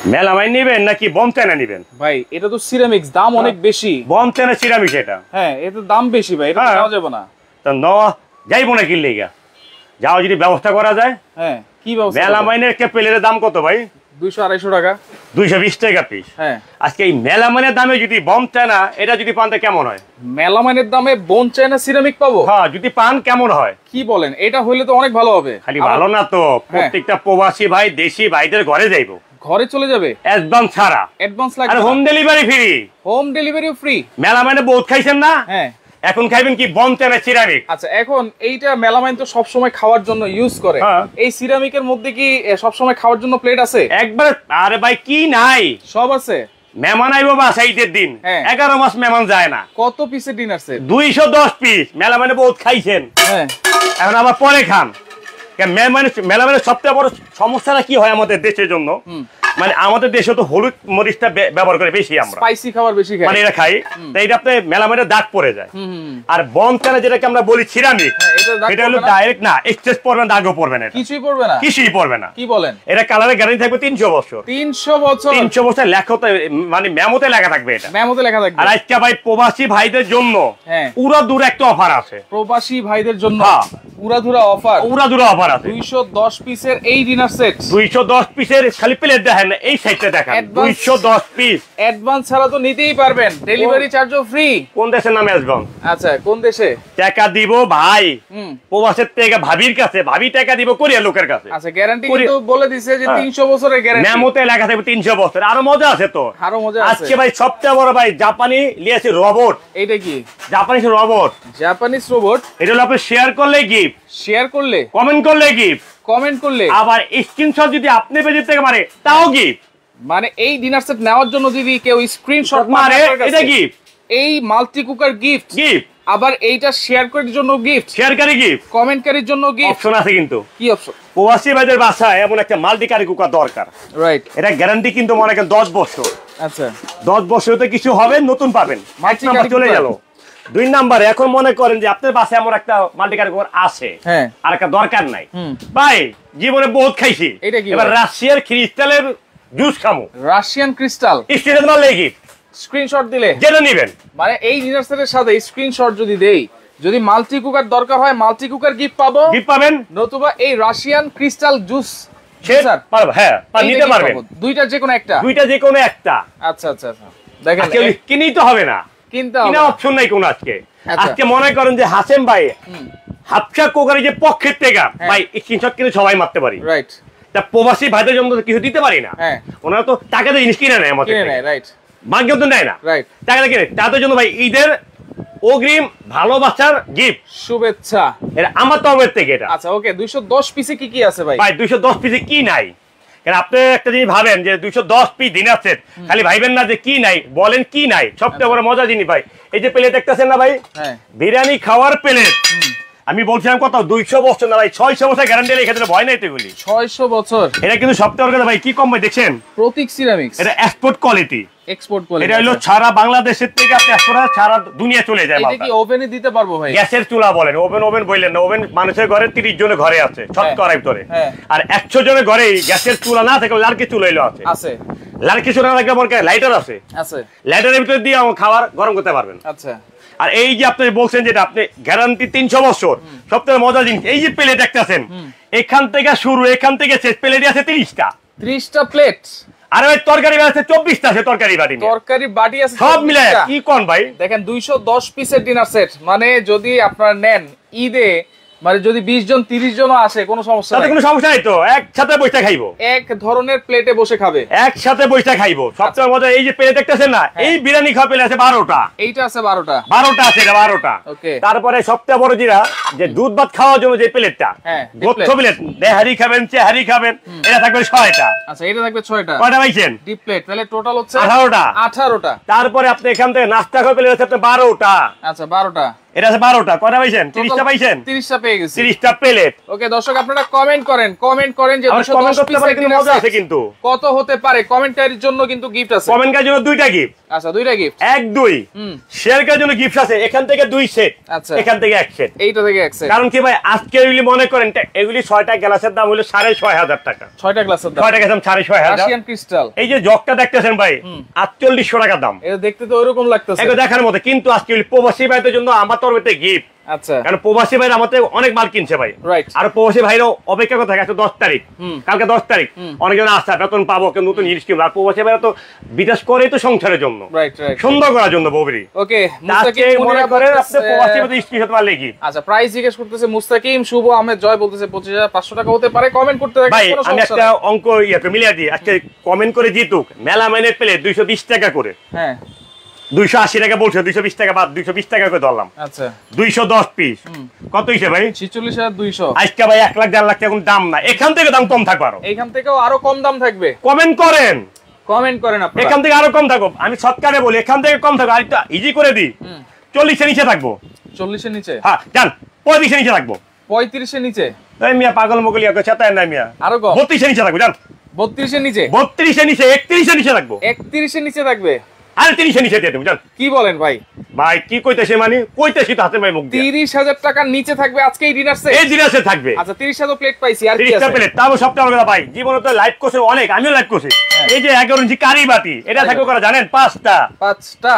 Melamine নেবেন নাকি bomb China নেবেন? ভাই এটা তো সিরামিক্স, দাম অনেক বেশি। বম চায়না সিরামিক্স এটা? হ্যাঁ, এটা দাম বেশি ভাই, এটা নেওয়া যাবে না। তা নেওয়া যাইবো না কিনলে গা, যাও যদি ব্যবস্থা করা যায়। হ্যাঁ, কি ব্যবস্থা? মেলামাইনের একটা প্লেটের দাম কত ভাই? 200-250 টাকা। 220 টাকা পিস। হ্যাঁ, আজকে এই মেলামাইনের দামে যদি বম চায়না এটা যদি পান তা কেমন হয়? মেলামাইনের দামে বম চায়না সিরামিক পাবো? হ্যাঁ, যদি পান কেমন হয়? কি বলেন, এটা হইলে তো অনেক ভালো হবে। খালি ভালো না তো, প্রত্যেকটা প্রবাসী ভাই দেশি ভাইদের ঘরে যাইবো, ঘরে চলে যাবে অ্যাডভান্স ছাড়া। অ্যাডভান্স লাগবে আর হোম ডেলিভারি ফ্রি। হোম ডেলিভারিও ফ্রি। মেলামাইনে বহুত খাইছেন না? হ্যাঁ, এখন খাইবেন কি বম চায়না সিরামিক? আচ্ছা, এখন এইটা মেলামাইন তো সব সময় খাওয়ার জন্য ইউজ করে, এই সিরামিকের মধ্যে কি সব সময় খাওয়ার জন্য প্লেট আছে? একবার আরে ভাই কি নাই, সব আছে। মেহমান আইবো বাসা ঈদের দিন, 11 মাস মেহমান যায় না। কত পিসের ডিনার সেট? 210 পিস। মেলামাইনে বহুত খাইছেন, হ্যাঁ, এখন আবার পরে খান। মেলামাইনের সবচেয়ে বড় সমস্যাটা কি হয় আমাদের দেশের জন্য, মানে আমাদের দেশে তো হলুদ মরিচটা ব্যবহার করে বেশি, আমরা স্পাইসি খাবার বেশি খাই, মানে এটা খাই, তাই এটা আপনি মেলামাইনের দাগ পড়ে যায়। আর বম চায়না যেটাকে আমরা বলি সিরামিক, এটা হলো ডাইরেক্ট না, এক্সচেঞ্জ পড়বে না, দাগও পড়বে না, কিছুই পড়বে না, কিছুই পড়বে না। কি বলেন? এটা কালারের গ্যারান্টি থাকবে 300 বছর। 300 বছর? 300 বছর লেখাতে, মানে মেমোতে লেখা থাকবে, এটা মেমোতে লেখা থাকবে। আর আজকে ভাই প্রবাসী ভাইদের জন্য পুরো দূর একটা অফার আছে। প্রবাসী ভাইদের জন্য উড়াধুরা অফার, উড়াধুরা অফার আছে। 210 পিসের এই ডিনার সেট, 210 পিসের খালি প্লেট দেখেন না, এই সাইডটা দেখেন, 210 পিস। অ্যাডভান্স ছাড়া তো নিতেই পারবেন, ডেলিভারি চার্জও ফ্রি। কোন দেশের নামে আসবেন? আচ্ছা, কোন দেশে? টাকা দিব ভাই প্রবাসের থেকে ভাবির কাছে, ভাবি টাকা দিব কোরিয়া লোকের কাছে। আচ্ছা, গ্যারান্টি কিন্তু বলে দিছে যে 300 বছরের গ্যারান্টি, মেমোতে লেখা থাকবে 300 বছর। আরো মজা আছে তো, আরো মজা আছে। আজকে ভাই সবচেয়ে বড় ভাই জাপানি লিয়েছে রোবট। এইটা কি? Japanese robot. Japanese robot. এটা হলো আপনি শেয়ার করলে গিফট, শেয়ার করলে, কমেন্ট করলে গিফট, কমেন্ট করলে আবার স্ক্রিনশট যদি আপনি পেজের থেকে মারে তাও গিফট। মানে এই ডিনার সেট নেওয়ার জন্য যদি কেউ স্ক্রিনশট মারে এটা গিফট, এই মাল্টি কুকার গিফট, গিফট। আবার এইটা শেয়ার করার জন্য গিফট, শেয়ারকারী গিফট, কমেন্টকারীর জন্য গিফট। অপশন আছে কিন্তু। কি অপশন? প্রবাসী ভাইদের বাসায় এমন একটা মাল্টিকারি কুকার দরকার। রাইট। এটা গ্যারান্টি কিন্তু মনে করেন 10 বছর। আচ্ছা, 10 বছরে কিছু হবে, নতুন পাবেন। মাল্টিকারি চলে গেল। 2 নাম্বারে এখন মনে করেন যে আপনার বাসায় এমন একটা মাল্টিকারি কুকার আছে, আর একটা দরকার নাই ভাই, জীবনে বহুত খাইছি, এবার রাশিয়ার ক্রিস্টালের জুস খামু। রাশিয়ান ক্রিস্টাল স্টেজে মারলে গিফট, স্ক্রিনশট দিলে যেটা নেবেন। মানে এই ডিনার সেটের সাথে স্ক্রিনশট যদি দেই, যদি মাল্টি কুকার দরকার হয় মাল্টি কুকার গিফট পাবো, গিফট পাবেন, নতুবা এই রাশিয়ান ক্রিস্টাল জুস পারবে। হ্যাঁ, নিতে পারবেন। দুইটা যে কোনো একটা, দুইটা যে কোনো একটা। আচ্ছা আচ্ছা আচ্ছা, দেখেন কিনেই তো হবে না, কিনতে হবে, কিনা অপশন নাই কোন। আজকে মনে করেন যে হাসেম ভাই হাফসা কুকারের যে পক্ষের থেকে ভাই স্ক্রিনশট কিনে সবাই মারতে পারি। রাইট। তা প্রবাসী ভাইদের জন্য কিছু দিতে পারি না, ওনারা তো টাকাতে জিনিস কিনে নেয় আমাদের, রাইট, ভাগ্য তো নেয় না, রাইট, টাকাতে কিনে। তাদের জন্য ভাই ঈদের অগ্রিম ভালোবাসার গিফট, শুভেচ্ছা, এটা আমার তরফের থেকে এটা। আচ্ছা, ওকে। 210 পিসে কি কি আছে ভাই? ভাই 210 পিসে কি নাই, কারণ আপনি একটা জিনিস ভাবেন যে 210 পিস ডিনার সেট, খালি ভাইবেন না যে কি নাই, বলেন কি নাই। সবচেয়ে বড় মজা জিনিস ভাই, এই যে প্লেট দেখতেছেন না ভাই, বিরিয়ানি খাওয়ার প্লেট। আমি বলছিলাম কত, 200 বছর না ভাই, 600 বছর গ্যারান্টি রেখে দিলে ভয় নাই তো এগুলি। 600 বছর এটা কিন্তু সবচেয়ে বড় কথা ভাই, কি কম ভাই দেখছেন, প্রতীক সিরামিক্স, এটা এক্সপোর্ট কোয়ালিটি, এক্সপোর্ট কোয়ালিটি। এটা হলো সারা বাংলাদেশের থেকে আপনি সারা দুনিয়া চলে যায়। এটা কি ওভেনে দিতে পারবো ভাই? গ্যাসের চুলা বলেন, ওভেন বললেন না, ওভেন মানুষের ঘরে 30 জনের ঘরে আছে শতকরা ভিতরে, আর 100 জনের ঘরে গ্যাসের চুলা না থাকে লার্কি চুলা হইলো আছে, লার্কি চুলা না থাকলে লাইটার আছে, লাইটারের ভিতরে দিয়ে খাবার গরম করতে পারবেন। আচ্ছা, আর এই যে আপনি বলছেন যেটা আপনি গ্যারান্টি 300 বছর, সবথেকে মজার জিনিস এই যে প্লেট দেখতেছেন, এখান থেকে শুরু, এখান থেকে শেষ, প্লেটই আছে 30টা প্লেট। আরে ভাই তরকারি আছে 24টা আছে, তরকারি বাটি আছে সব মিলে। কি কোন ভাই দেখেন, 210 পিসের ডিনার সেট, মানে যদি আপনারা নেন ঈদে, মানে যদি 20 জন 30 জন আসে কোনো সমস্যা নাই, কোনো সমস্যা নাই তো, একসাথে বসে খাইবো, এক ধরনের প্লেটে বসে খাবে, একসাথে বসে খাইবো। সবচেয়ে মজা এই যে প্লেট দেখতেছেন না, এই বিরিয়ানি খাওয়া প্লেট আছে 12টা, এইটা আছে 12টা আছে, এটা 12টা। ওকে, তারপরে সবচেয়ে বড় জিরা যে দুধ ভাত খাওয়ার জন্য যে প্লেটটা, গোচ্ছ প্লেট, নেহারি খাবেন চেহারি খাবেন, এটা থাকবে 6টা। আচ্ছা, এটা থাকবে 6টা। কয়টা পাইছেন? ডিপ প্লেট, তাহলে টোটাল হচ্ছে 18টা। তারপরে আপনি এখান থেকে নাস্তা খাওয়া প্লেট আছে 12টা। আচ্ছা, 12টা, এটা আছে 12টা। কয়টা পাইছেন? 30টা পাইছেন? 30টা পেয়ে গেছি, 30টা প্লেট। ওকে দর্শক, আপনারা কমেন্ট করেন যে 210 পিসের ডিনার সেট আছে কিন্তু কত হতে পারে। কমেন্টকারীর জন্য কিন্তু গিফট আছে, কমেন্টকারীর জন্য 2টা গিফট। আচ্ছা দুইটা গিফট, 1 2 শেয়ার করার জন্য গিফট আছে, এখান থেকে 2 সেট, আচ্ছা এখান থেকে 1 সেট, এইটা থেকে 1 সেট। কারণ কি ভাই আজকে এগুলি মনে করেন এগুলি 6টা গ্লাসের দাম হলো 6500 টাকা, 6টা গ্লাসের দাম 6টা গ্লাস 6500। রাশিয়ান ক্রিস্টাল, এই যে জগটা দেখতেছেন ভাই 4800 টাকা দাম, এটা দেখতে তো ওরকম লাগতেছে, এটা দেখার মতো, কিন্তু আজকে এগুলি প্রবাসী ভাইদের জন্য আমার তরফে গিফট। আচ্ছা কারণ প্রবাসী ভাইরা আমাদের অনেক মাল কিনছে ভাই, রাইট, আর প্রবাসী ভাইরাও অপেক্ষা করতে থাকে 10 তারিখ, কালকে 10 তারিখ অনেকজন আসছে বেতন পাবো, কিন্তু নতুন জিনিস কিনবো, আর প্রবাসী ভাইরা তো বিদেশ করেই তো সংসারের জন্য, রাইট রাইট, সুন্দর করার জন্য বউরি। ওকে আজকে মনে করেন আপনি প্রবাসী ভাইদের স্ক্রিনশট মারলে কি। আচ্ছা প্রাইস জিজ্ঞেস করতেছে মুস্তাকিম, শুভ আহমেদ জয় বলতেছে 25500 টাকা হতে পারে, কমেন্ট করতে থাকেন, ভাই কোনো আমি সমস্যা একটা নাই। অঙ্ক মিলিয়ে দিই, আজকে কমেন্ট করে জিতুক মেলামাইনের প্লেট 220 টাকা করে, হ্যাঁ 280 টাকা বলছে, 220 টাকা বাদ 220 টাকা করে ধরলাম, আচ্ছা 210 পিস কত হইছে ভাই? 46200। আজকে ভাই 1 লাখ 1.5 লাখ টাকা দাম না, এখান থেকে দাম কম থাকবে, আরো এইখান থেকেও আরো কম দাম থাকবে, কমেন্ট করেন, কমেন্ট করেন আপনারা, এখান থেকে আরো কম থাকো, আমি শর্টকাটে বলি এখান থেকে কম থাকো, আরেকটা ইজি করে দিই, 40 এর নিচে থাকবো, 40 এর নিচে, হ্যাঁ জান 35 এর নিচে থাকবো, 35 এর নিচে, এই মিয়া পাগল মগল ইয়া চাতায় না মিয়া, আরো কম 32 এর নিচে থাকবো, জান 32 এর নিচে, 32 এর নিচে, 31 এর নিচে থাকবো, 31 এর নিচে থাকবে, আর 30 এর নিচে দিয়ে দেবো, জান কি বলেন ভাই? ভাই কি কইতেছে মানে কইতেছি তো হাতে ভাই মুখ দিয়ে 30000 টাকার নিচে থাকবে আজকে এই ডিনার সেট, এই দিনাসে থাকবে। আচ্ছা 30 প্লেট পাইছি, আর কি 30টা আছে? প্লেট, তাও সবটা আমার কথা ভাই, জীবনে তো লাইভ করছে অনেক, আমিও লাইভ করছি, এই যে 11 ইঞ্চি কারি বাটি, এটা থাকবে করা জানেন 5টা, 5টা,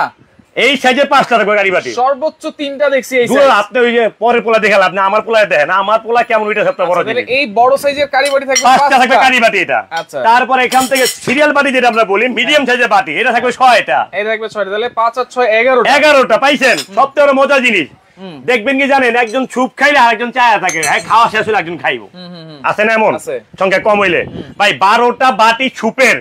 এই সাইজে 5টা থাকবে কারি বাটি, সর্বোচ্চ 3টা দেখছি এই দূর সাইজ। আপনি ওই যে পরের পোলা দেখাল, আপনি আমার পোলায় দেখেন, আমার পোলা কেমন ওইটা সবটা বড় তাহলে জিনিস, এই বড় সাইজের কারি বাটি থাকবে 5টা থাকবে 5টা, কারি বাটি এটা। আচ্ছা। তারপরে এখান থেকে সিরিয়াল বাটি যেটা আমরা বলি মিডিয়াম সাইজের বাটি, এটা থাকবে 6টা, এই থাকবে 6টা, তাহলে 5 আর 6 11টা, 11টা পাইছেন, সবথেকে বড় মজার জিনিস দেখবেন কি জানেন, একজন স্যুপ খাইলে আরেকজন চায়া থাকে, হ্যাঁ খাওয়া শেষ হলে একজন খাইবো, আছে না এমন আছে। সংখ্যা কম হইলে, ভাই 12টা বাটি স্যুপের,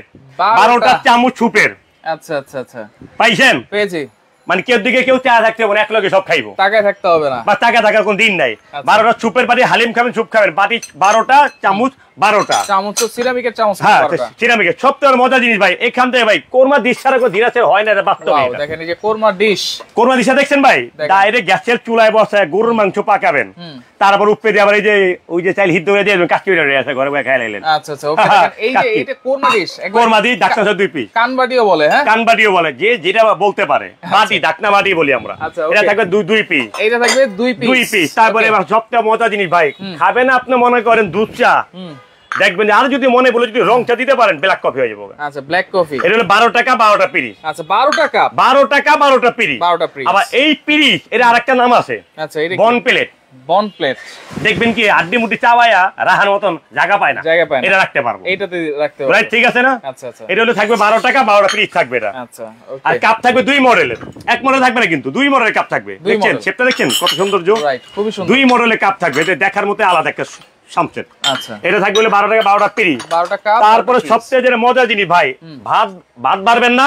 12টা চামচ স্যুপের, আচ্ছা আচ্ছা আচ্ছা পাইছেন, পেয়েছি, মানে কেউ দিকে কেউ চা থাকতে হবে এক লগে সব খাইবো, টাকায় থাকতে হবে না, বা টাকা থাকার কোন দিন নাই, 12টা স্যুপের বাটি হালিম খাবেন স্যুপ খাবেন, বাটি 12টা চামচ 12টা, চামচ তো সিরামিকের চামচ, হ্যাঁ সিরামিকের, সবথেকে মজার জিনিস ভাই, এখান থেকে ভাই কোরমা ডিশ ছাড়া কোনো দিনাসে হয় না, এটা বাস্তবে। ওয়াও দেখেন এই যে কোরমা ডিশ, কোরমা ডিশটা দেখছেন ভাই, ডাইরেক্ট গ্যাসের চুলায় বসায় গরুর মাংস পাকাবেন, তারপর উপরে দিয়ে আবার এই যে ওই যে চাইল হিদ্ধ করে দিয়ে কাশ্মীরি আছে ঘরে বসে খাই লাইলেন, আচ্ছা আচ্ছা ওকে দেখেন এই যে এটা কোরমা ডিশ, কোরমা দি ডাকনা 2 পিস, কানবাটিও বলে, হ্যাঁ কানবাটিও বলে, যে যেটা বলতে পারে, বাটি ডাকনা বাটি বলি আমরা, আচ্ছা, এটা থাকবে 2 পিস, এইটা থাকবে 2 পিস। তারপরে এবার সবচেয়ে মজা জিনিস ভাই, খাবেন আপনি মনে করেন দুধ চা, দেখবেন আর যদি মনে বলে যদি রং চা দিতে পারেন ব্ল্যাক কফি হয়ে যাবে, আচ্ছা ব্ল্যাক কফি, এটা হলো 12 টাকা 12টা পিরিচ, আচ্ছা 12 টাকা 12টা পিরিচ, 12টা পিরিচ, আবার এই পিরিচ এর আরেকটা নাম আছে, আচ্ছা এটা বন প্লেট, বন প্লেট, দেখবেন কি আড্ডি মুটি চাওয়ায়া রাহার মতন জায়গা পায় না, এটা রাখতে পারবো, এইটাতে রাখতে হবে, রাইট ঠিক আছে না, আচ্ছা আচ্ছা এটা হলো থাকবে 12 টাকা 12টা পিরিচ থাকবে এটা, আচ্ছা ওকে, আর কাপ থাকবে 2 মডেলের, এক মডেল থাকবে না কিন্তু 2 মডেলের কাপ থাকবে, দেখছেন শেপটা দেখছেন কত সৌন্দর্য, রাইট খুবই সুন্দর, 2 মডেলের কাপ থাকবে, এটা দেখার মতো আলাদা একটা সামসেট, আচ্ছা এটা থাকবে হলো 12 টাকা 12টা পিরিচ, 12 টাকা। তারপরে সবচেয়ে যেটা মজা জিনিস ভাই, ভাত বাড়বেন না,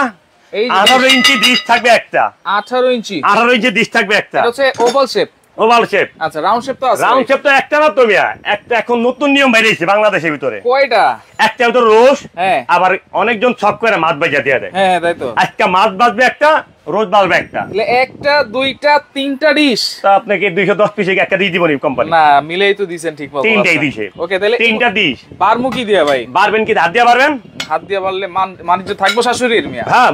এই 18 ইঞ্চি ডিশ থাকবে একটা, 18 ইঞ্চি 18 ইঞ্চি ডিশ থাকবে একটা, এটা হচ্ছে ওভাল শেপ, ওভাল শেপ, আচ্ছা রাউন্ড শেপ তো আছে, রাউন্ড শেপ তো একটা না তো মিয়া, একটা এখন নতুন নিয়ম বেরিয়েছে বাংলাদেশের ভিতরে, কয়টা, একটা তো রোজ, হ্যাঁ আবার অনেকজন ছক করে মাছ ভাজা দিয়ে দেয়, হ্যাঁ তাই তো, আজকে মাছ ভাজবে একটা, রোজ ভাজবে একটা, তাহলে একটা দুইটা তিনটা ডিশ, তা আপনাকে 210 পিসে একটা দিয়ে দিবনি কোম্পানি, না মিলেই তো দিবেন ঠিক মতো, তিনটাই দিছে, ওকে তাহলে 3টা ডিশ, বারমু কি দিয়া ভাই, বাড়বেন কি হাত দিয়ে পারবেন, হাত দিয়ে পারলে মানিজ্য থাকবো শাশুড়ির মিয়া, হ্যাঁ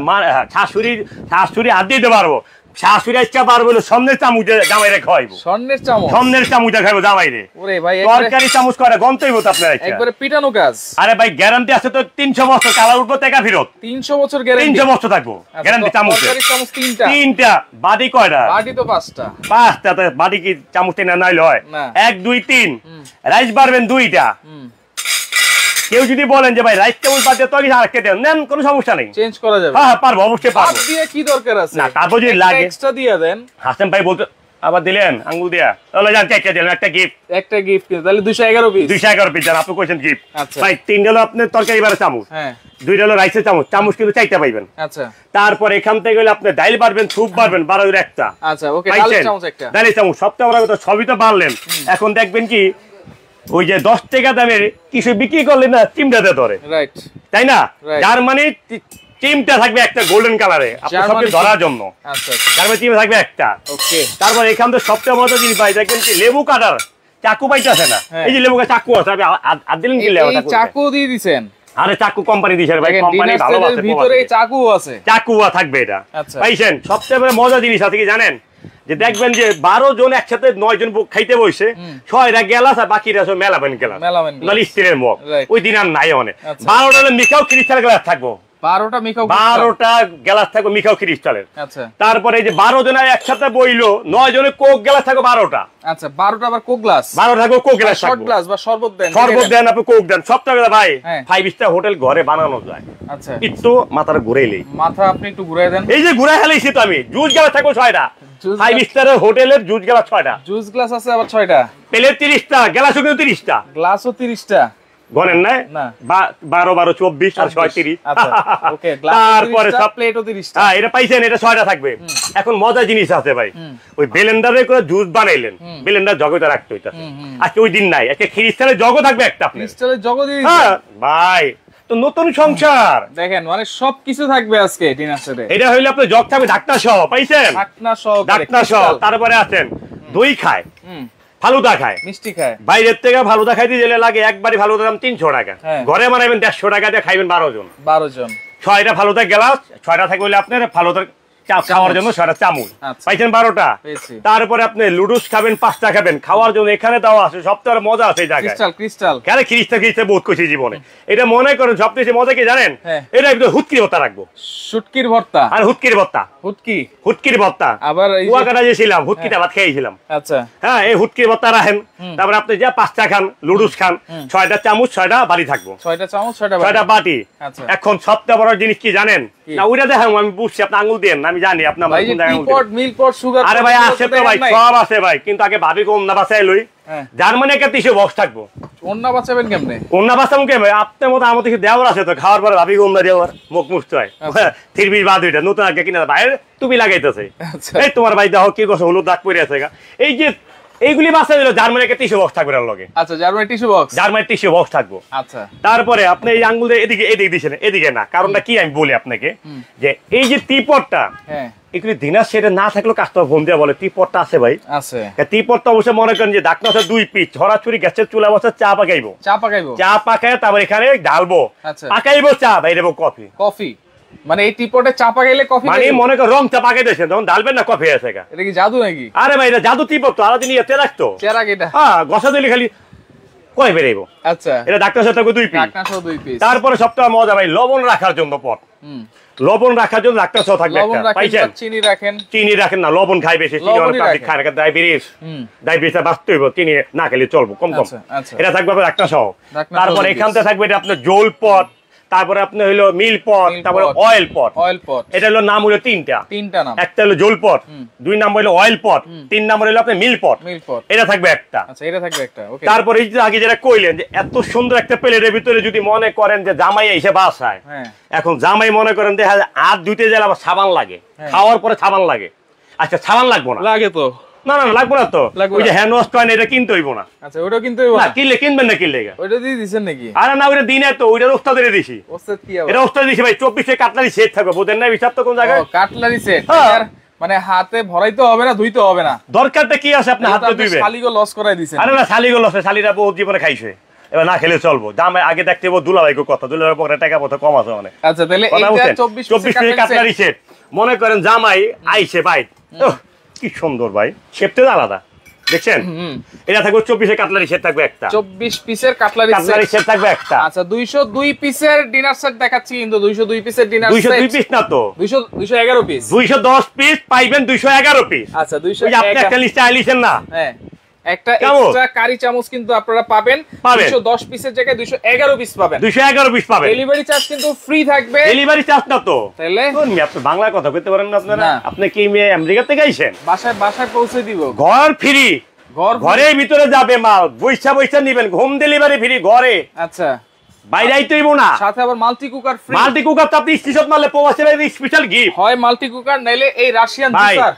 শাশুড়ি হাত দিতে পারবো, শাশুড়ি আজকে পারবো সামনের চামুচে জামাইরে খাওয়াইবো, সামনের চামুচে খাইবো জামাইরে, ওরে ভাই তরকারি চামচ করে গন্তইব তো আপনার একবারে পিটানো কাজ, আরে ভাই গ্যারান্টি আছে তো 300 বছর, কালার উঠবো টাকা ফেরত, 300 বছর গ্যারান্টি, 300 বছর থাকবো গ্যারান্টি চামচে, তরকারি চামচ তিনটা, বাটি কয়টা, বাটি তো পাঁচটা, তো বাটি কি চামচ না নাইলে হয়, না। 1 2 3 রাইস বাড়বেন 2টা, কেউ যদি বলেন যে ভাই রাইস চামচ বাদ দিয়ে তরকারি আরেকটা দেন, নেন কোনো সমস্যা নেই, চেঞ্জ করা যাবে, হ্যাঁ পারবো অবশ্যই পারবো, বাদ দিয়ে কি দরকার আছে, না তারপর যদি লাগে এক্সট্রা দিয়ে দেন, হাসান ভাই বলতে আবার দিলেন আঙ্গুল দিয়া, তাহলে জান কেটে দিলেন একটা গিফট, একটা গিফট তাহলে 211 পিস, 211 পিস জান আপনি কইছেন গিফট, আচ্ছা ভাই 3টা হলো আপনার তরকারি বারে চামচ, হ্যাঁ 2টা হলো রাইসের চামচ, চামচ কিন্তু 4টা পাইবেন, আচ্ছা তারপর এখান থেকে হলো আপনি ডাইল পারবেন স্যুপ পারবেন 12 এর একটা, আচ্ছা ওকে ডালের চামচ একটা, ডালের চামচ সবটা ওরা তো সবই তো পারলেন, এখন দেখবেন কি ওই যে 10 টাকা দামের কিছু বিক্রি করলে না চিমটাতে ধরে, রাইট তাই না, যার মানে চিমটা থাকবে একটা গোল্ডেন কালারে আপনার সবকে ধরার জন্য, আচ্ছা যার মানে চিমটা থাকবে একটা, ওকে তারপর এখান থেকে সবচেয়ে মজা জিনিস ভাই দেখেন কি লেবু কাটার চাকু পাইতেছে না, এই যে লেবু চাকু আছে আপনি আর দিলেন কি লেবু চাকু দিয়ে দিবেন, আরে চাকু কোম্পানি দিছে ভাই, কোম্পানি ভালো আছে, ভিতরে চাকু আছে, চাকুয়া থাকবে এটা। পাইছেন সবচেয়ে মজা জিনিস আছে কি জানেন, যে দেখবেন যে 12 জন একসাথে 9 জন খাইতে বসে, 6টা গ্লাস আর বাকিরা সব মেলাবেন গ্লাস, নালে স্টিলের মগ। ওই দিন আর নাই অনেক 12টা মিকাও ক্রিস্টাল গ্লাস থাকবো, 12টা গ্লাস থাকবে মিকাও ক্রিস্টালের। আচ্ছা, তারপরে এই যে 12 জন একসাথে বইলো, 9 জনের কোক গ্লাস থাকবে 12টা। আচ্ছা, 12টা আবার কোক গ্লাস, 12টা থাকবে কোক গ্লাস, শর্ট গ্লাস বা শরবত দেন, শরবত দেন আপনি, কোক দেন, সবটা ভাই 5 স্টার হোটেল ঘরে বানানো যায়। আচ্ছা, একটু মাথাটা ঘুরাইলেই, মাথা আপনি একটু ঘুরাই দেন, এই যে ঘুরাই হেলাইছি তো আমি। জুস গ্লাস থাকবে 6টা, 5 স্টারের হোটেলের জুস গ্লাস 6টা, জুস গ্লাস আছে আবার 6টা, প্লেট 30টা, গ্লাসও কিন্তু 30টা, গ্লাসও 30টা গনেন না? 12 12 24 আর 36। আচ্ছা, ওকে, গ্লাস তারপরে সব প্লেটও 30টা। হ্যাঁ, এটা পাইছেন, এটা 6টা থাকবে। এখন মজা জিনিস আছে ভাই, ওই ব্লেন্ডারে করে জুস বানাইলেন, ব্লেন্ডার জগতে রাখতে হইতাছে। আজকে ওই দিন নাই, আজকে ক্রিস্টালের জগ থাকবে একটা, আপনি ক্রিস্টালের জগ দিয়ে দিয়েছেন ভাই, তো নতুন সংসার দেখেন, মানে সবকিছু থাকবে আজকে ডিনার সেটে। এটা হইলে আপনি জগ থাকবে ঢাকনা সহ, পাইছেন, ঢাকনা সহ। তারপরে আছেন দই খায়, ফালুদা খায়, মিষ্টি খায়, বাইরের থেকে ফালুদা খাইতে গেলে লাগে একবারই ফালুদার দাম 300 টাকা, ঘরে বানাবেন 150 টাকা দিয়ে খাইবেন 12 জন। 6টা ফালুদা গ্লাস, 6টা থাকবে হলে আপনার ফালুদার খাওয়ার জন্য 6টা চামচ, পাইছেন 12টা। তারপরে আপনি লুডুস খাবেন, 5টা খাবেন খাওয়ার জন্য, এখানে দেওয়া আছে। সবচেয়ে মজা আছে এই জায়গায়, ক্রিস্টাল ক্রিস্টাল বহুত খুশি জীবনে। এটা মনে করেন সবচেয়ে মজা কি জানেন, এটা একদম হুটকির ভর্তা রাখবো, শুটকির ভর্তা আর হুটকির ভর্তা, হুটকির ভর্তা। আবার কুয়াকাটা যে ছিলাম, হুটকিটা ভাত খেয়েছিলাম। আচ্ছা, হ্যাঁ, এই হুটকির ভর্তা রাখেন। তারপরে আপনি যা 5টা খান, লুডুস খান, 6টা চামচ, 6টা বাটি থাকবো, 6টা চামচ, 6টা বাটি। এখন সবচেয়ে বড় জিনিস কি জানেন, না ওইটা দেখেন, আমি বুঝছি, আপনি আঙুল দেন, আমি জানি আপনার সুগার। আরে ভাই আছে তো ভাই, সব আছে ভাই, কিন্তু আগে ভাবি কম না বাসায় লই। জার্মানি একটা টিস্যু বক্স থাকবো, ওন্না বাঁচাবেন কেমনে? ওন্না বাঁচাবো কেমনে? আপনার মতো আমার কিছু দেওয়ার আছে তো, খাওয়ার পরে ভাবি কম না দেওয়ার মুখ মুছতে হয়। 3 বাদ দুইটা নতুন আগে কিনা বাইরে টুপি লাগাইতেছে, এই তোমার ভাই দেখো কি করছে, হলুদ দাগ পড়ে আছে। এই যে এইগুলি বাঁচা দিল, জার্মানি একটা টিস্যু বক্স থাকবে লগে। আচ্ছা, জার্মানি টিস্যু বক্স থাকবো। আচ্ছা, তারপরে আপনি এই আঙ্গুল এদিকে দিছেন, এদিকে না, কারণটা কি আমি বলি আপনাকে, যে এই যে টিপটটা, এগুলি দিনার সেটা না থাকলেও কাস্টমার ফোন দিয়ে বলে টিপটটা আছে ভাই, আছে। টিপটটা অবশ্যই মনে করেন যে ডাকনা আছে 2 পিস, ছড়াছড়ি গ্যাসের চুলা বসে চা পাকাইবো, চা পাকায় তারপর এখানে ঢালবো, পাকাইবো চা, বাইরে কফি। মানে এই টিপটে চা পাকাইলে কফি, মানে মনে করেন রং চা পাকাই দিয়েছেন, তখন ঢালবেন না কফি আছে। এটা কি জাদু নাকি? আরে ভাই, এটা জাদু টিপট তো, আলাদা নিয়ে রাখতো, হ্যাঁ, গসা দিলে খালি কয় বেরাইবো। আচ্ছা, এটা ডাক্তার সাথে 2 পিস। তারপরে সবটা মজা ভাই, লবণ রাখার জন্য পট, লবণ রাখার জন্য ডাক্তার সহ থাকবে একটা, পাইছেন? চিনি রাখেন না, লবণ খাই বেশি, খায় না, ডায়াবেটিস বাঁচতে হইব, চিনি না খেলে চলবো কম কম। এটা থাকবে ডাক্তার সহ। তারপরে এখান থেকে থাকবে এটা আপনার জোল পট, তারপরে আপনার হইলো মিল পট, তারপরে অয়েল পট। এটা হলো নাম হলো তিনটা নাম, একটা হলো জোল পট, 2 নাম্বার হলো অয়েল পট, 3 নাম্বার হলো আপনার মিল পট। এটা থাকবে একটা। আচ্ছা, এটা থাকবে একটা। ওকে, তারপরে এই যে আগে যেটা কইলেন যে এত সুন্দর একটা প্লেটের ভিতরে যদি মনে করেন যে জামাই এসে বাসায়, এখন জামাই মনে করেন যে হাত ধুইতে গেলে আবার সাবান লাগে, খাওয়ার পরে সাবান লাগে। আচ্ছা, সাবান লাগবো না? লাগে তো। না না, লাগবো না তো, ওই যে হ্যান্ড ওয়াশ করেন, এটা কিনতে হইব না। আচ্ছা, ওটা কিনতে হইব না? কিনলে কিনবেন না, কিনলে ওইটা দিয়ে দিছেন নাকি? আরে না, ওইটা দিনে তো, ওইটা ওস্তাদ দিয়ে দিছি। ওস্তাদ কি? এটা ওস্তাদ দিছি ভাই, 24 কাটলারি সেট থাকবে, বুঝেন না? হিসাব তো কোন জায়গায় কাটলারি সেট, মানে হাতে ভরাইতে হবে না, ধুইতে হবে না, দরকারটা কি আছে আপনি হাতে ধুইবেন? শালিগো লস করাই দিছেন। আরে না, শালিগো লস, শালিরা বহুত জীবনে খাইছে, এবার না খেলে চলবো। দাম আগে দেখতে হবো দুলাভাইকে কথা, দুলাভাই পকেটে টাকা পয়সা কম আছে অনেক। আচ্ছা, তাহলে এইটা 24 কাটলারি সেট। মনে করেন জামাই আইছে ভাই, কি সুন্দর ভাই, শেপটা আলাদা, দেখছেন? এটা থাকবে 24 কাটলারি সেট থাকবে একটা, 24 পিসের কাটলারি সেট থাকবে একটা। আচ্ছা, 202 পিসের ডিনার সেট দেখাচ্ছি, কিন্তু 202 পিসের ডিনার সেট, 202 পিস না তো, 211 পিস, 210 পিস পাইবেন, 211 পিস। আচ্ছা, 200 আপনি একটা লিস্ট আইলিছেন না? হ্যাঁ, একটা এক্সট্রা কারি চামচ কিন্তু আপনারা পাবেন, 210 পিসের জায়গায় 211 পিস পাবেন, 211 পিস পাবেন। ডেলিভারি চার্জ কিন্তু ফ্রি থাকবে। ডেলিভারি চার্জ না তো? তাহলে আপনি বাংলা কথা বলতে পারেন না আপনারা? আপনি কি আমেরিকা থেকে আইছেন? বাসায় পৌঁছে দিব, ঘর ফ্রি, ঘরের ভিতরে যাবে মাল, বইসা নিবেন, হোম ডেলিভারি ফ্রি ঘরে। আচ্ছা, বাইরে আইতে হইব না, সাথে আবার multi cooker free. Multi cooker তো আপনি স্পেশাল মারলে প্রবাসী ভাই স্পেশাল গিফট হয়, মাল্টি কুকার নাইলে এই রাশিয়ান জুসার।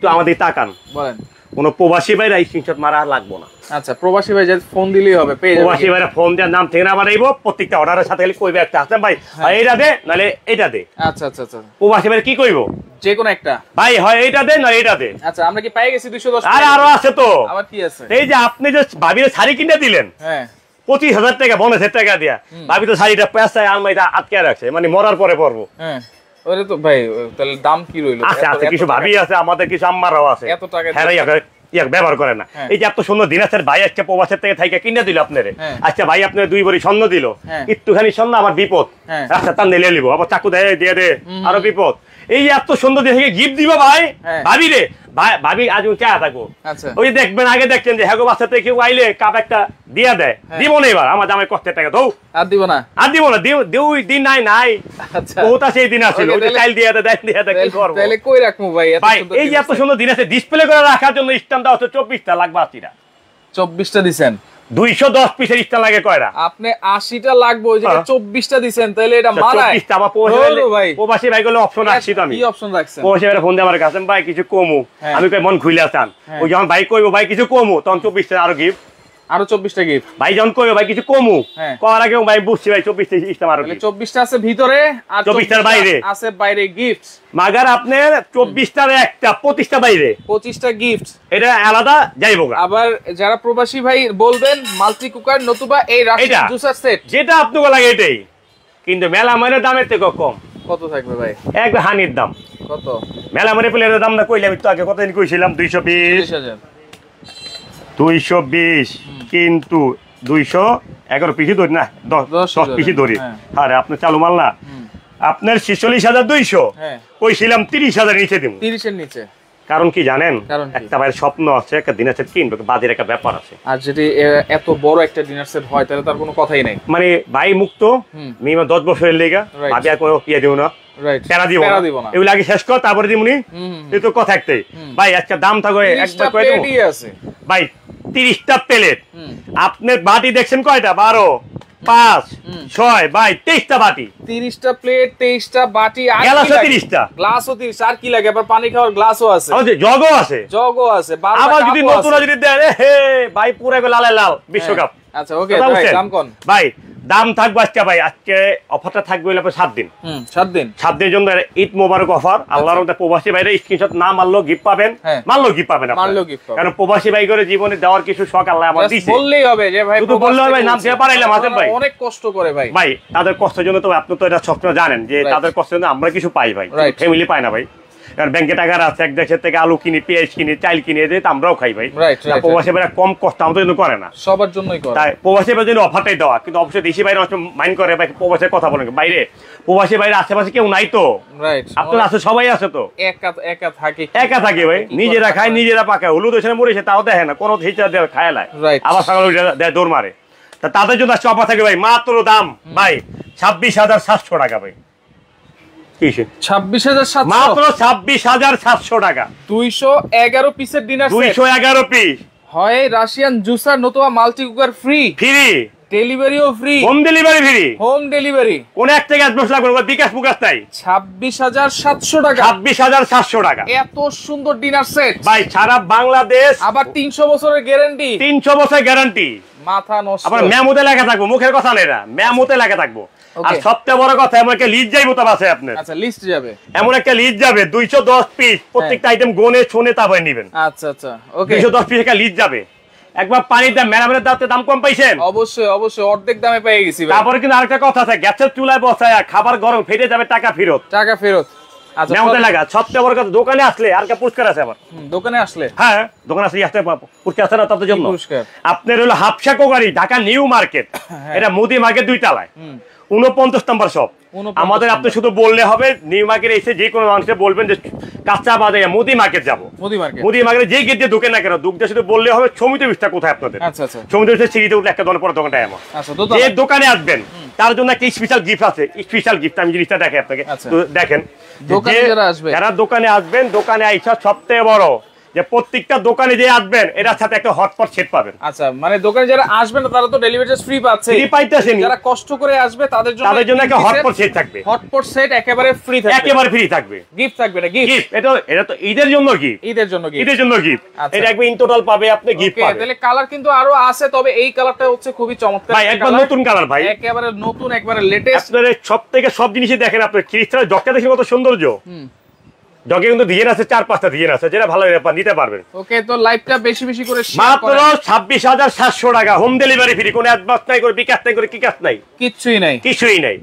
তো আমাদের তাকান, বলেন, কোন প্রবাসী ভাই স্ক্রিনশট মারা লাগবে না। আচ্ছা, প্রবাসী ভাই যদি ফোন দিলেই হবে, পেয়ে যাবে। প্রবাসী ভাইরা ফোন দেওয়ার নাম ঠিকানা বানাইবো, প্রত্যেকটা অর্ডারের সাথে খালি কইবে একটা আছে ভাই, হয় এইটা দে নালে এইটা দে। আচ্ছা আচ্ছা আচ্ছা, প্রবাসী ভাই কি কইবো? যে কোন একটা ভাই, হয় এইটা দে না এইটা দে। আচ্ছা, আমরা কি পাই গেছি 210? আরে আরো আছে তো। আবার কি আছে? এই যে আপনি যে ভাবিরে শাড়ি কিনে দিলেন, হ্যাঁ, 25,000 টাকা বোনাসের টাকা দিয়া ভাবি তো শাড়িটা পেঁচায় আলমারিটা আটকে রাখছে, মানে মরার পরে পরবো। হ্যাঁ ওরে তো ভাই তাহলে দাম কি রইলো? আচ্ছা আচ্ছা, কিছু ভাবি আছে, আমাদের কিছু আম্মারাও আছে, এত টাকা ব্যবহার করে না। এই যে এত সুন্দর দিনাজপুর ভাই আজকে প্রবাসের থেকে থাইকা কিনে দিল আপনারে। আচ্ছা ভাই আপনার 2 ভরি স্বর্ণ দিল, একটুখানি স্বর্ণ আমার বিপদ, আচ্ছা তার নিলে নিব, আবার চাকু দিয়ে দে আরো বিপদ। এই এত সুন্দর দিয়ে গিফট দিব ভাই ভাবি রে, ভাবি আজ চা থাকবো। ওই দেখবেন আগে দেখছেন যে হ্যাঁ বাচ্চা থেকে কেউ আইলে কাপ একটা দিয়ে দেয়, দিব না এবার আমার জামাই কষ্টের টাকা দৌ আর দিব না, আর দিব না, দুই দিন নাই ওটা সেই দিন আসছিল, ওই যে চাইল দিয়ে দেয় দিয়ে দেয়, কি করবো তাহলে কই রাখবো ভাই? ভাই এই যে এত সুন্দর দিন আছে ডিসপ্লে করে রাখার জন্য স্ট্যান্ড দাও 24টা লাগবে, 80টা 24টা দিছেন, 210 পিসের স্ট্যান্ড লাগে কয়টা? আপনি 80টা লাগবে, ওই যে 24টা দিবেন, তাহলে এটা মানায়? 24টা আমার প্রবাসী ভাই গুলো অপশন রাখছি তো আমি। কি অপশন রাখছেন? প্রবাসী ভাইরা ফোন দিয়ে আমার কাছে ভাই কিছু কমু, আমি কই মন খুইলা চান, ওই যখন ভাই কইবো ভাই কিছু কমু তখন 24টা আরো গিফট, আরো 24টা গিফট। ভাই যখন কইবো ভাই কিছু কমু করার আগে ভাই বুঝছি ভাই 24টা সিস্টেম আরো, 24টা আছে ভিতরে আর 24টার বাইরে আছে, বাইরে গিফট। মাগার আপনার 24টার একটা 25টা বাইরে, 25টা গিফট, এটা আলাদা যাইবো। আবার যারা প্রবাসী ভাই বলবেন মাল্টি কুকার নতুবা এই রাশিয়ান জুসার সেট, যেটা আপনাকে লাগে এটাই, কিন্তু মেলা মানের দামের থেকে কম। কত থাকবে ভাই? এক হানির দাম কত? মেলা মানের প্লেটের দাম না কইলে আমি তো আগে কতদিন কইছিলাম 220, কিন্তু 211 পিসি ধরি না, 10 পিসি ধরি। আরে আপনি চালু মাল না, আপনার 46,200 কইছিলাম 30,000 নিচে দিব, 30 এর নিচে। কারণ কি জানেন, একটা ভাইয়ের স্বপ্ন আছে একটা ডিনার সেট কিনবে, বাজের একটা ব্যাপার আছে, আর যদি এত বড় একটা ডিনার সেট হয় তাহলে তার কোনো কথাই নাই, মানে ভাই মুক্ত মিনিমাম 10 বছরের লেগা ভাবি আর কোনো ইয়ে দিব না, দিব না, এগুলো আগে শেষ কর তারপরে দিমুনি, এই তো কথা একটাই ভাই। আজকে দাম থাকবে একবার কয় দেব ভাই, 30টা প্লেট, আপনি বাটি দেখছেন কয়টা? 12, 5, 6 ভাই 23টা বাটি, 30টা প্লেট, 23টা বাটি, আর গ্লাসও 30টা, গ্লাসও 30, আর কি লাগে? আবার পানি খাওয়ার গ্লাসও আছে, জগও আছে, জগও আছে, আবার যদি নতুন যদি দেন হে ভাই পুরো লাল লাল বিশ্বকাপ। আচ্ছা ওকে ভাই, দাম কোন ভাই? দাম থাকবে আজকে ভাই, আজকে অফারটা থাকবে 7 দিন, 7 দিনের জন্য ঈদ মোবারক অফার। আল্লাহর রহমতে প্রবাসী ভাইরা স্ক্রিনশট না মারলেও গিফট পাবেন, মারলেও গিফট পাবেন, কারণ প্রবাসী ভাই করে জীবনে দেওয়ার কিছু শখ আল্লাহ আমার দিয়েছে, বললেই হবে যে ভাই, শুধু বললেই হবে, নাম দিয়ে পারাইলাম হাসান ভাই, অনেক কষ্ট করে ভাই, ভাই তাদের কষ্টের জন্য তো আপনি তো এটা সবসময় জানেন যে তাদের কষ্টের জন্য আমরা কিছু পাই ভাই, ফ্যামিলি পায় না ভাই, কারণ ব্যাংকে টাকা আছে, এক দেশের থেকে আলু কিনি, পেঁয়াজ কিনি, চাল কিনি, এদের আমরাও খাই ভাই। প্রবাসী ভাইরা কম কষ্ট আমাদের জন্য করে না, সবার জন্যই করে, তাই প্রবাসী ভাইয়ের জন্য অফারটাই দেওয়া। কিন্তু অবশ্যই দেশি বাইরে মাইন্ড করে ভাই, প্রবাসীর কথা বলেন বাইরে, প্রবাসী বাইরে আশেপাশে কেউ নাই তো, আপনার আছে সবাই আছে তো, একা থাকে ভাই, নিজেরা খায় নিজেরা পাকায়, হলুদ ওখানে মরেছে তাও দেখে না, কোনো হিসাব দেয় খায় না, আবার সকালে দেয় দৌড় মারে। তা তাদের জন্য আজকে অফার থাকে ভাই, মাত্র দাম ভাই 26,700 টাকা ভাই, 26,700 মাত্র 26,700 টাকা, 211 পিসের ডিনার সেট, 211 পিস, হয় রাশিয়ান জুসার নতুবা মাল্টি কুকার ফ্রি, ডেলিভারিও ফ্রি, হোম ডেলিভারি কোন এক থেকে অ্যাডভান্স লাগবে না, বিকাশ মুকাশ তাই 26,700 টাকা, 26,700 টাকা, এত সুন্দর ডিনার সেট ভাই, সারা বাংলাদেশ, আবার 300 বছরের গ্যারান্টি, 300 বছরের গ্যারান্টি, মাথা নষ্ট। আবার মেমোতে লেখা থাকবো, মুখের কথা নেই না, মেমোতে লেখা থাকবো। আর সবচেয়ে বড় কথা, এমন একটা লিস্ট যাইবো তো আছে আপনার, আচ্ছা লিস্ট যাবে, এমন একটা লিস্ট যাবে 210 পিস, প্রত্যেকটা আইটেম গোনে শুনে তারপরে নেবেন, আচ্ছা আচ্ছা ওকে, 210 পিস একটা লিস্ট যাবে। একবার পানির দাম মেরামের দাম কম পাইছেন, অবশ্যই অবশ্যই অর্ধেক দামে পেয়ে গেছি। তারপরে কিন্তু আরেকটা কথা আছে, গ্যাসের চুলায় বসায় খাবার গরম ফেটে যাবে, টাকা ফেরত, টাকা ফেরত। আচ্ছা মেমোতে লাগা সবচেয়ে বড় কথা, দোকানে আসলে আর একটা পুরস্কার আছে আবার, দোকানে আসলে, হ্যাঁ দোকানে আসলে পুরস্কার আছে না তাদের জন্য, আপনার হলো Hafsa crockery, Dhaka new market, এটা মোদি মার্কেট 2 তলায়, 49 নম্বর শপ আমাদের। আপনি শুধু বললে হবে নিউ মার্কেট এসে যে কোনো মানুষকে বলবেন যে কাঁচা বাজারে মোদি মার্কেট যাবো, মোদি মার্কেট যে গেট দিয়ে ঢুকে না কেন ঢুকতে শুধু বললে হবে সমিতি বিস্তা কোথায় আপনাদের, আচ্ছা আচ্ছা সমিতি বিস্তা সিঁড়িতে উঠলে একটা দোকানের পরে দোকানটা এমন, যে দোকানে আসবেন তার জন্য একটা স্পেশাল গিফট আছে, স্পেশাল গিফট আমি জিনিসটা দেখাই আপনাকে, দেখেন যারা দোকানে আসবেন, দোকানে আইসা সবচেয়ে বড় যে প্রত্যেকটা দোকানে যে আসবেন এটার সাথে একটা হটপট সেট পাবেন। আচ্ছা মানে দোকানে যারা আসবেন তারা তো ডেলিভারি চার্জ ফ্রি পাচ্ছে, ফ্রি পাইতেছেন, যারা কষ্ট করে আসবে তাদের জন্য একটা হটপট সেট থাকবে, হটপট সেট একেবারে ফ্রি থাকবে, একেবারে ফ্রি থাকবে, গিফট থাকবে, এটা গিফট, এটা তো ঈদের জন্য গিফট, ঈদের জন্য গিফট, এটা একবার ইন টোটাল পাবে আপনি গিফট পাবেন। তাহলে কালার কিন্তু আরো আছে, তবে এই কালারটা হচ্ছে খুবই চমৎকার ভাই, একবার নতুন কালার ভাই, একেবারে নতুন, একবারে লেটেস্ট। আপনারা সবথেকে সব জিনিসই দেখেন, আপনি ক্রিস্টাল জকটা দেখেন কত সৌন্দর্য, ডগে কিন্তু ডিজাইন আছে 4-5টা ডিজাইন আছে, যেটা ভালো লাগে নিতে পারবেন। ওকে, তো লাইভটা বেশি বেশি করে মাত্র 26,700 টাকা, হোম ডেলিভারি ফ্রি, কোনো অ্যাডভান্স নাই, কোনো বিকাশ নাই, কোনো কিকাশ নাই, কিছুই নাই। কিছুই নাই।